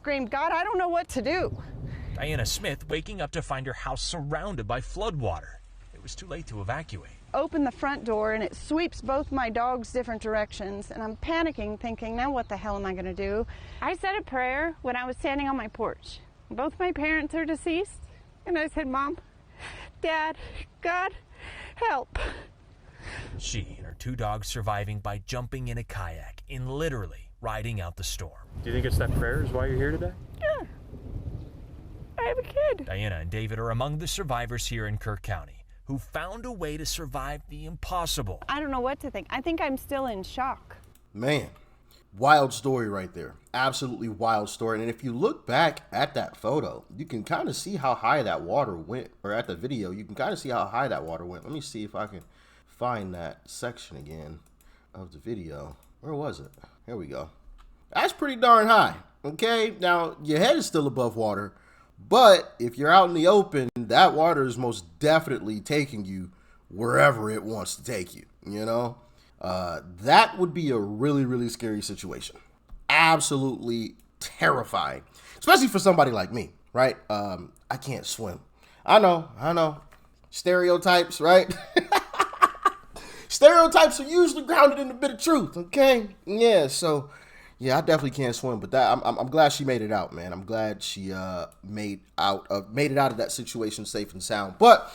screamed, "God, I don't know what to do." Diana Smith waking up to find her house surrounded by floodwater. It was too late to evacuate. Open the front door and it sweeps both my dogs different directions, and I'm panicking, thinking, now what the hell am I going to do? I said a prayer when I was standing on my porch. Both my parents are deceased, and I said, Mom, Dad, God, help. She and her 2 dogs surviving by jumping in a kayak and literally riding out the storm. Do you think it's that prayer is why you're here today? Yeah. I have a kid. Diana and David are among the survivors here in Kirk County who found a way to survive the impossible. I don't know what to think. I think I'm still in shock. Man, wild story right there. Absolutely wild story. And if you look back at that photo, you can kind of see how high that water went. Or at the video, you can kind of see how high that water went. Let me see if I can find that section again of the video. Where was it? Here we go. That's pretty darn high. Okay, now your head is still above water. But if you're out in the open, that water is most definitely taking you wherever it wants to take you, you know? That would be a really, really scary situation. Absolutely terrifying, especially for somebody like me, right? I can't swim. I know. Stereotypes, right? Stereotypes are usually grounded in a bit of truth, okay? Yeah, so... yeah, I definitely can't swim, but that I'm glad she made it out, man. I'm glad she made it out of that situation safe and sound. But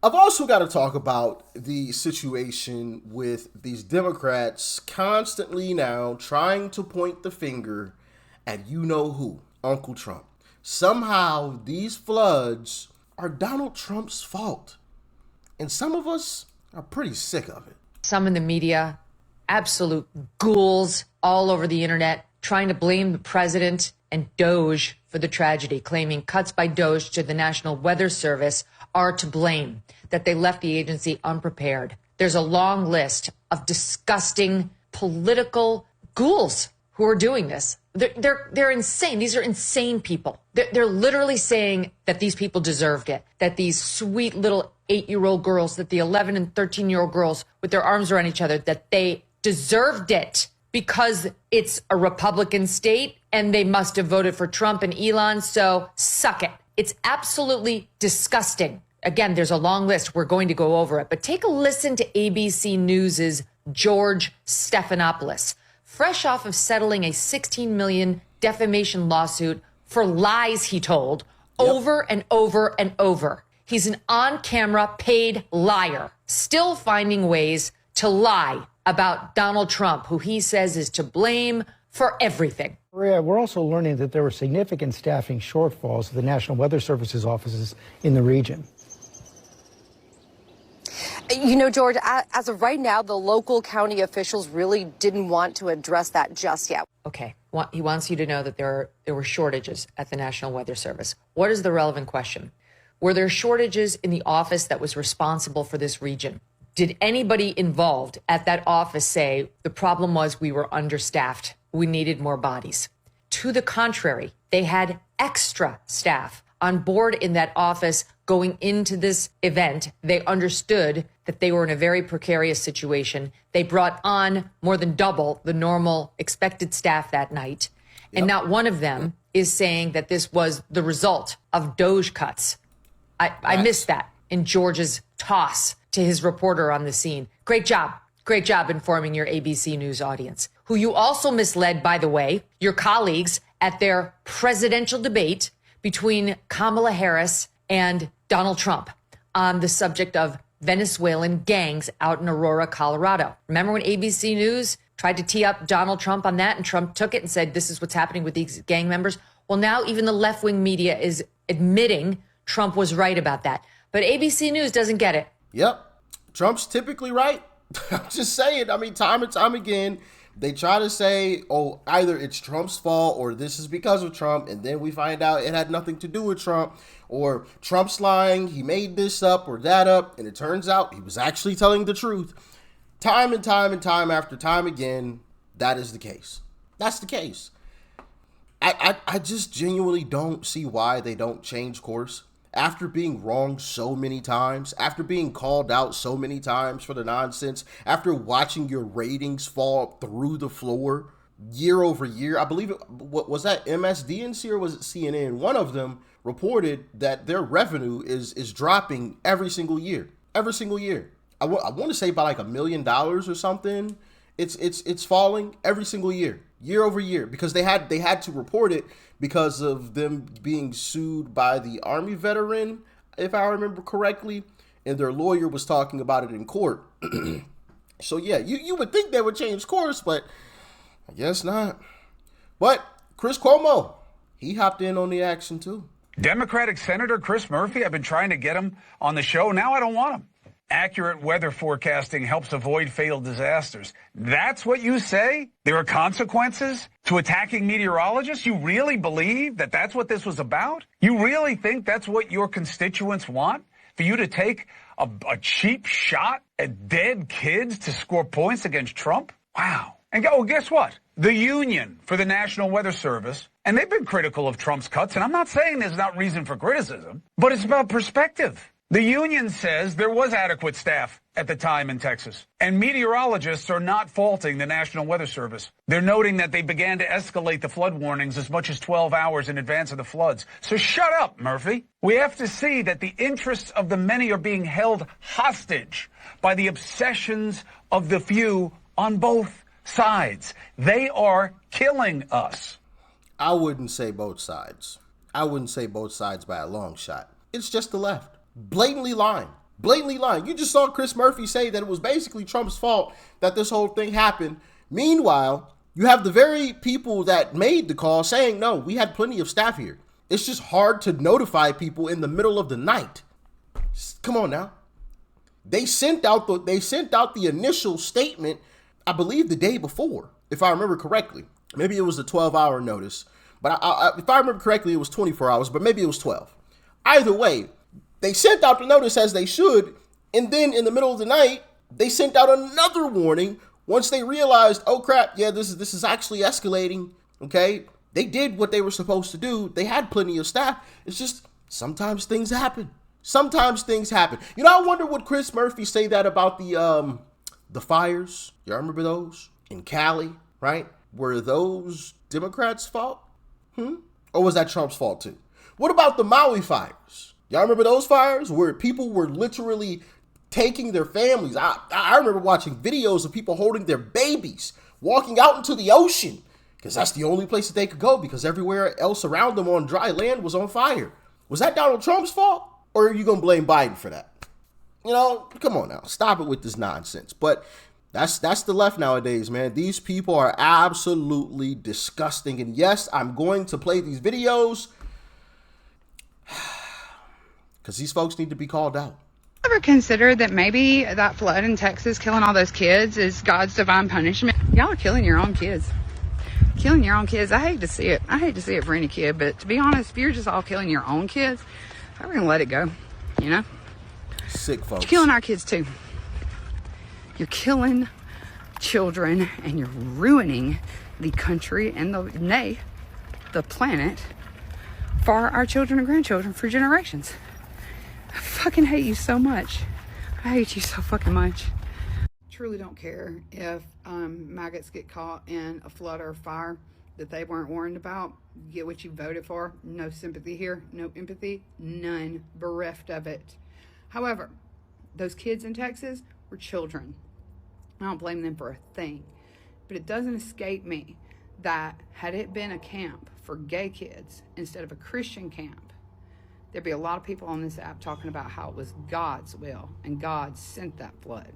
I've also got to talk about the situation with these Democrats constantly now trying to point the finger at you-know-who, Uncle Trump. Somehow these floods are Donald Trump's fault. And some of us are pretty sick of it. Some in the media, absolute ghouls all over the internet, trying to blame the president and Doge for the tragedy, claiming cuts by Doge to the National Weather Service are to blame, that they left the agency unprepared. There's a long list of disgusting political ghouls who are doing this. They're insane. These are insane people. They're literally saying that these people deserved it, that these sweet little 8-year-old girls, that the 11 and 13-year-old girls with their arms around each other, that they deserved it because it's a Republican state and they must have voted for Trump and Elon. So suck it. It's absolutely disgusting. Again, there's a long list. We're going to go over it. But take a listen to ABC News's George Stephanopoulos, fresh off of settling a $16 million defamation lawsuit for lies he told over and over and over. He's an on-camera paid liar, still finding ways to lie about Donald Trump, who he says is to blame for everything. Maria, we're also learning that there were significant staffing shortfalls at the National Weather Service's offices in the region. You know, George, as of right now, the local county officials really didn't want to address that just yet. Okay. He wants you to know that there were shortages at the National Weather Service. What is the relevant question? Were there shortages in the office that was responsible for this region? Did anybody involved at that office say the problem was we were understaffed, we needed more bodies? To the contrary, they had extra staff on board in that office going into this event. They understood that they were in a very precarious situation. They brought on more than double the normal expected staff that night. Yep. And not one of them is saying that this was the result of Doge cuts. I missed that in George's toss to his reporter on the scene. Great job. Great job informing your ABC News audience, who you also misled, by the way, your colleagues at their presidential debate between Kamala Harris and Donald Trump on the subject of Venezuelan gangs out in Aurora, Colorado. Remember when ABC News tried to tee up Donald Trump on that and Trump took it and said, this is what's happening with these gang members? Well, now even the left-wing media is admitting Trump was right about that. But ABC News doesn't get it. Yep. Trump's typically right. I'm just saying. I mean, time and time again, they try to say, oh, either it's Trump's fault or this is because of Trump. And then we find out it had nothing to do with Trump, or Trump's lying. He made this up or that up. And it turns out he was actually telling the truth. Time and time and time after time again, that is the case. That's the case. I just genuinely don't see why they don't change course. After being wrong so many times, after being called out so many times for the nonsense, after watching your ratings fall through the floor, year over year. I believe what was that, MSDNC or was it CNN? One of them reported that their revenue is dropping every single year. Every single year. I want to say by like $1 million or something. It's falling every single year over year, because they had to report it because of them being sued by the Army veteran, if I remember correctly, and their lawyer was talking about it in court. So yeah, you would think they would change course, but I guess not. But Chris Cuomo, he hopped in on the action too. Democratic Senator Chris Murphy, I've been trying to get him on the show. Now I don't want him. Accurate weather forecasting helps avoid fatal disasters. That's what you say? There are consequences to attacking meteorologists? You really believe that that's what this was about? You really think that's what your constituents want? For you to take a cheap shot at dead kids to score points against Trump? Wow. And guess what? The Union for the National Weather Service, and they've been critical of Trump's cuts, and I'm not saying there's not reason for criticism, but it's about perspective. The union says there was adequate staff at the time in Texas, and meteorologists are not faulting the National Weather Service. They're noting that they began to escalate the flood warnings as much as 12 hours in advance of the floods. So shut up, Murphy. We have to see that the interests of the many are being held hostage by the obsessions of the few on both sides. They are killing us. I wouldn't say both sides. I wouldn't say both sides by a long shot. It's just the left. Blatantly lying. You just saw Chris Murphy say that it was basically Trump's fault that this whole thing happened. Meanwhile, you have the very people that made the call saying, no, we had plenty of staff here. It's just hard to notify people in the middle of the night. Come on now. They sent out the initial statement, I believe the day before, if I remember correctly. Maybe it was a 12-hour notice, but if I remember correctly, it was 24 hours, but maybe it was 12. Either way, they sent out the notice as they should, and then in the middle of the night, they sent out another warning once they realized, oh crap, yeah, this is actually escalating, okay? They did what they were supposed to do. They had plenty of staff. It's just sometimes things happen. You know, I wonder would Chris Murphy say that about the fires? Y'all remember those in Cali, right? Were those Democrats' fault? Or was that Trump's fault too? What about the Maui fires? Y'all remember those fires where people were literally taking their families? I remember watching videos of people holding their babies, walking out into the ocean, because that's the only place that they could go, because everywhere else around them on dry land was on fire. Was that Donald Trump's fault? Or are you going to blame Biden for that? You know, come on now. Stop it with this nonsense. But that's the left nowadays, man. These people are absolutely disgusting. And yes, I'm going to play these videos because these folks need to be called out. Ever consider that maybe that flood in Texas killing all those kids is God's divine punishment? Y'all are killing your own kids. I hate to see it. I hate to see it for any kid, but to be honest, if you're just all killing your own kids, I'm gonna let it go, you know? Sick folks. You're killing our kids too. You're killing children and you're ruining the country and the planet for our children and grandchildren for generations. I fucking hate you so much. I hate you so fucking much. Truly don't care if maggots get caught in a flood or a fire that they weren't warned about. You get what you voted for. No sympathy here, no empathy, none, bereft of it. However, those kids in Texas were children. I don't blame them for a thing. But it doesn't escape me that had it been a camp for gay kids instead of a Christian camp, there'd be a lot of people on this app talking about how it was God's will and God sent that flood.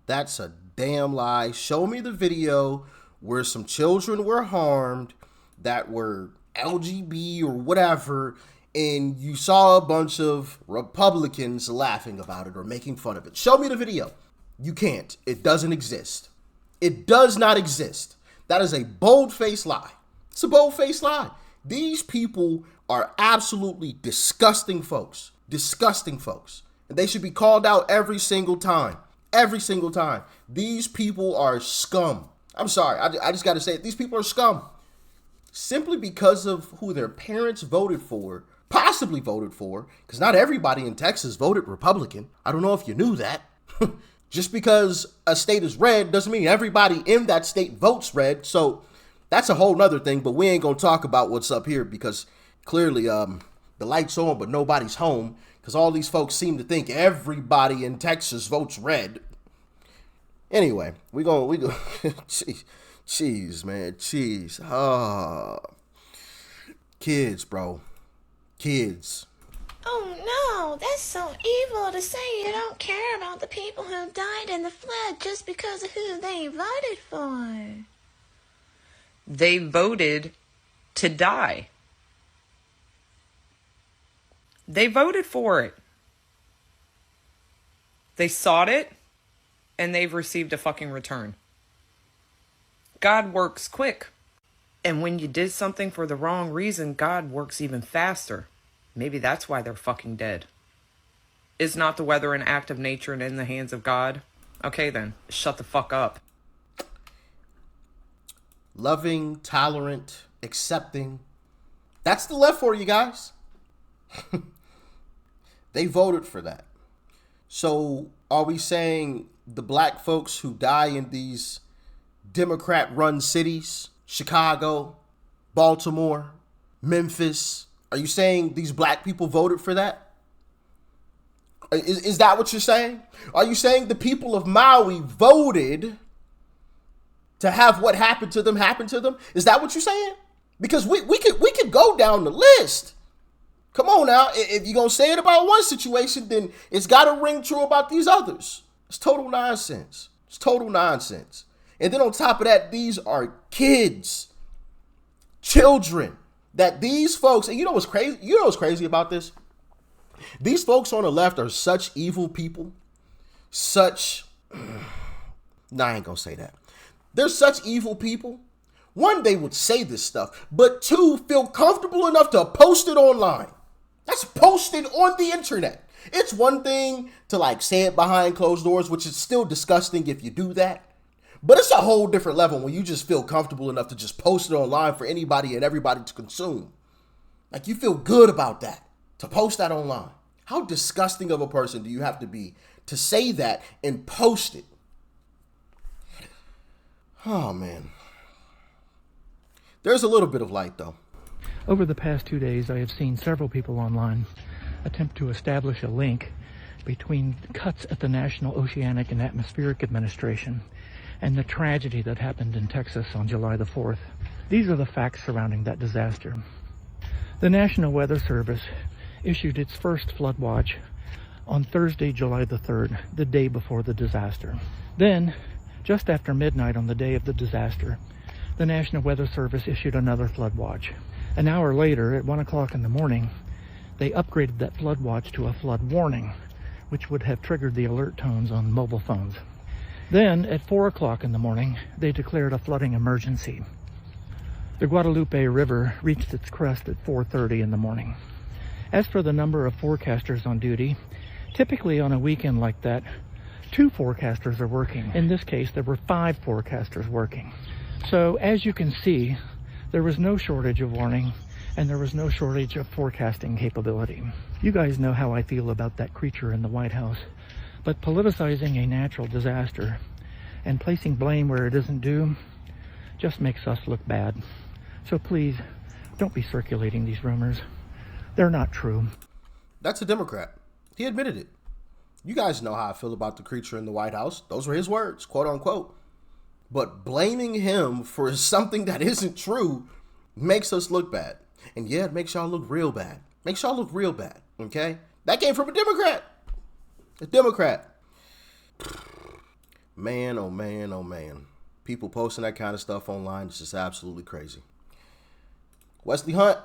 That's a damn lie. Show me the video where some children were harmed that were LGB or whatever, and you saw a bunch of Republicans laughing about it or making fun of it. Show me the video. You can't. It doesn't exist. It does not exist. That is a bold-faced lie. It's a bold-faced lie. These people are absolutely disgusting folks. Disgusting folks. And they should be called out every single time. Every single time. These people are scum. I'm sorry. I just got to say it. These people are scum. Simply because of who their parents voted for, possibly voted for, because not everybody in Texas voted Republican. I don't know if you knew that. Just because a state is red doesn't mean everybody in that state votes red. So that's a whole nother thing, but we ain't gonna talk about what's up here because clearly the light's on, but nobody's home because all these folks seem to think everybody in Texas votes red. Anyway, we go. Jeez, man, jeez. Oh, kids, bro, kids. Oh no, that's so evil to say you don't care about the people who died in the flood just because of who they voted for. They voted to die. They voted for it. They sought it, and they've received a fucking return. God works quick. And when you did something for the wrong reason, God works even faster. Maybe that's why they're fucking dead. Is not the weather an act of nature and in the hands of God? Okay then, shut the fuck up. Loving, tolerant, accepting. That's the left for you guys. They voted for that. So are we saying the black folks who die in these Democrat-run cities, Chicago, Baltimore, Memphis, are you saying these black people voted for that? Is that what you're saying? Are you saying the people of Maui voted to have what happened to them happen to them? Is that what you're saying? Because we could go down the list. Come on now. If you're going to say it about one situation, then it's got to ring true about these others. It's total nonsense. It's total nonsense. And then on top of that, these are kids, children, that these folks, and you know what's crazy? You know what's crazy about this? These folks on the left are such evil people. I ain't gonna say that. They're such evil people. One, they would say this stuff, but two, feel comfortable enough to post it online. That's posted on the internet. It's one thing to like say it behind closed doors, which is still disgusting if you do that. But it's a whole different level when you just feel comfortable enough to just post it online for anybody and everybody to consume. Like you feel good about that, to post that online. How disgusting of a person do you have to be to say that and post it? Oh, man. There's a little bit of light, though. Over the past 2 days, I have seen several people online attempt to establish a link between cuts at the National Oceanic and Atmospheric Administration and the tragedy that happened in Texas on July the 4th. These are the facts surrounding that disaster. The National Weather Service issued its first flood watch on Thursday, July the 3rd, the day before the disaster. Then, just after midnight on the day of the disaster, the National Weather Service issued another flood watch. An hour later, at 1 o'clock in the morning, they upgraded that flood watch to a flood warning, which would have triggered the alert tones on mobile phones. Then, at 4 o'clock in the morning, they declared a flooding emergency. The Guadalupe River reached its crest at 4:30 in the morning. As for the number of forecasters on duty, typically on a weekend like that, 2 forecasters are working. In this case, there were 5 forecasters working. So, as you can see, there was no shortage of warning, and there was no shortage of forecasting capability. You guys know how I feel about that creature in the White House, but politicizing a natural disaster and placing blame where it isn't due just makes us look bad. So please, don't be circulating these rumors. They're not true. That's a Democrat. He admitted it. You guys know how I feel about the creature in the White House. Those were his words, quote unquote. But blaming him for something that isn't true makes us look bad. And yeah, it makes y'all look real bad. Makes y'all look real bad, okay? That came from a Democrat. A Democrat. Man, oh man, oh man. People posting that kind of stuff online is just absolutely crazy. Wesley Hunt,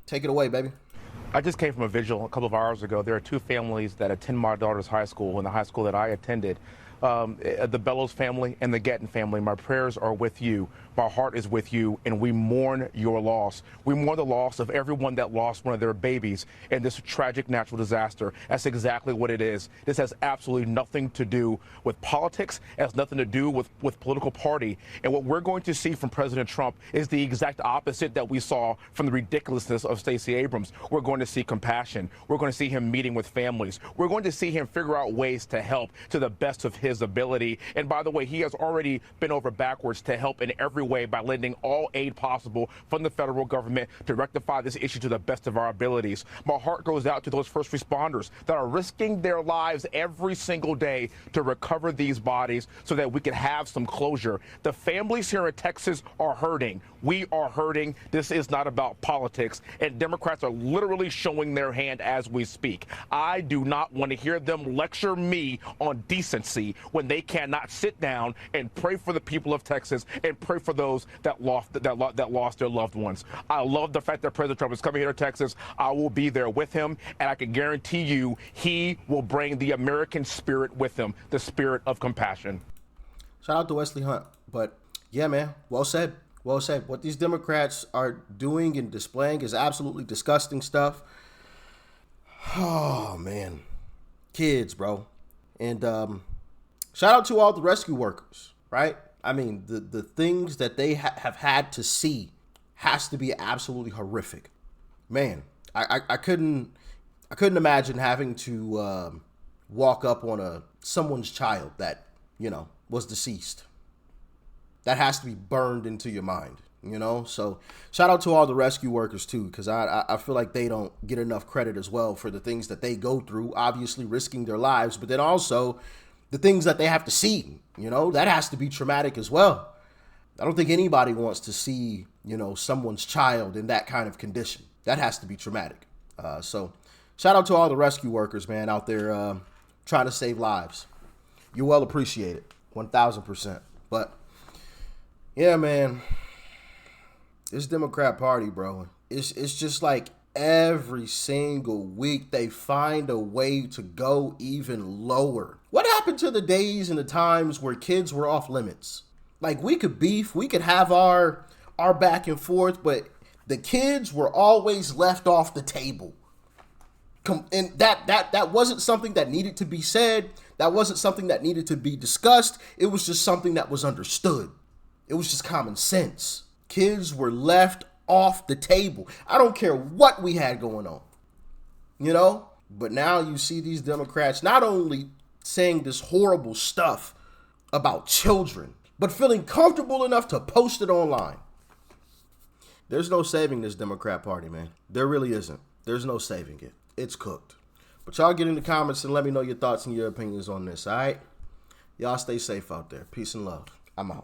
take it away, baby. I just came from a vigil a couple of hours ago. There are 2 families that attend my daughter's high school, and the high school that I attended. The Bellows family and the Gatton family. My prayers are with you. My heart is with you, and we mourn your loss. We mourn the loss of everyone that lost one of their babies in this tragic natural disaster. That's exactly what it is. This has absolutely nothing to do with politics. It has nothing to do with political party. And what we're going to see from President Trump is the exact opposite that we saw from the ridiculousness of Stacey Abrams. We're going to see compassion. We're going to see him meeting with families. We're going to see him figure out ways to help to the best of his his ability. And by the way, he has already been over backwards to help in every way by lending all aid possible from the federal government to rectify this issue to the best of our abilities. My heart goes out to those first responders that are risking their lives every single day to recover these bodies so that we can have some closure. The families here in Texas are hurting. We are hurting. This is not about politics. And Democrats are literally showing their hand as we speak. I do not want to hear them lecture me on decency when they cannot sit down and pray for the people of Texas and pray for those that lost their loved ones. I love the fact that President Trump is coming here to Texas. I will be there with him, and I can guarantee you he will bring the American spirit with him, the spirit of compassion. Shout out to Wesley Hunt. But yeah, man, well said. Well said. What these Democrats are doing and displaying is absolutely disgusting stuff. Oh, man. Kids, bro. And shout out to all the rescue workers, right? I mean, the things that they have had to see has to be absolutely horrific. Man, I couldn't imagine having to walk up on someone's child that, you know, was deceased. That has to be burned into your mind, you know? So shout out to all the rescue workers too, because I feel like they don't get enough credit as well for the things that they go through, obviously risking their lives, but then also the things that they have to see, you know, that has to be traumatic as well. I don't think anybody wants to see, you know, someone's child in that kind of condition. That has to be traumatic. So shout out to all the rescue workers, man, out there trying to save lives. You're well appreciated, 1,000%. But yeah, man, this Democrat Party, bro, it's just like every single week they find a way to go even lower. What happened to the days and the times where kids were off limits? Like, we could beef, we could have our back and forth, but the kids were always left off the table. And that wasn't something that needed to be said. That wasn't something that needed to be discussed. It was just something that was understood. It was just common sense. Kids were left off the table. I don't care what we had going on, you know? But now you see these Democrats not only saying this horrible stuff about children, but feeling comfortable enough to post it online. There's no saving this Democrat Party, man. There really isn't. There's no saving it. It's cooked. But y'all get in the comments and let me know your thoughts and your opinions on this, all right? Y'all stay safe out there. Peace and love. I'm out.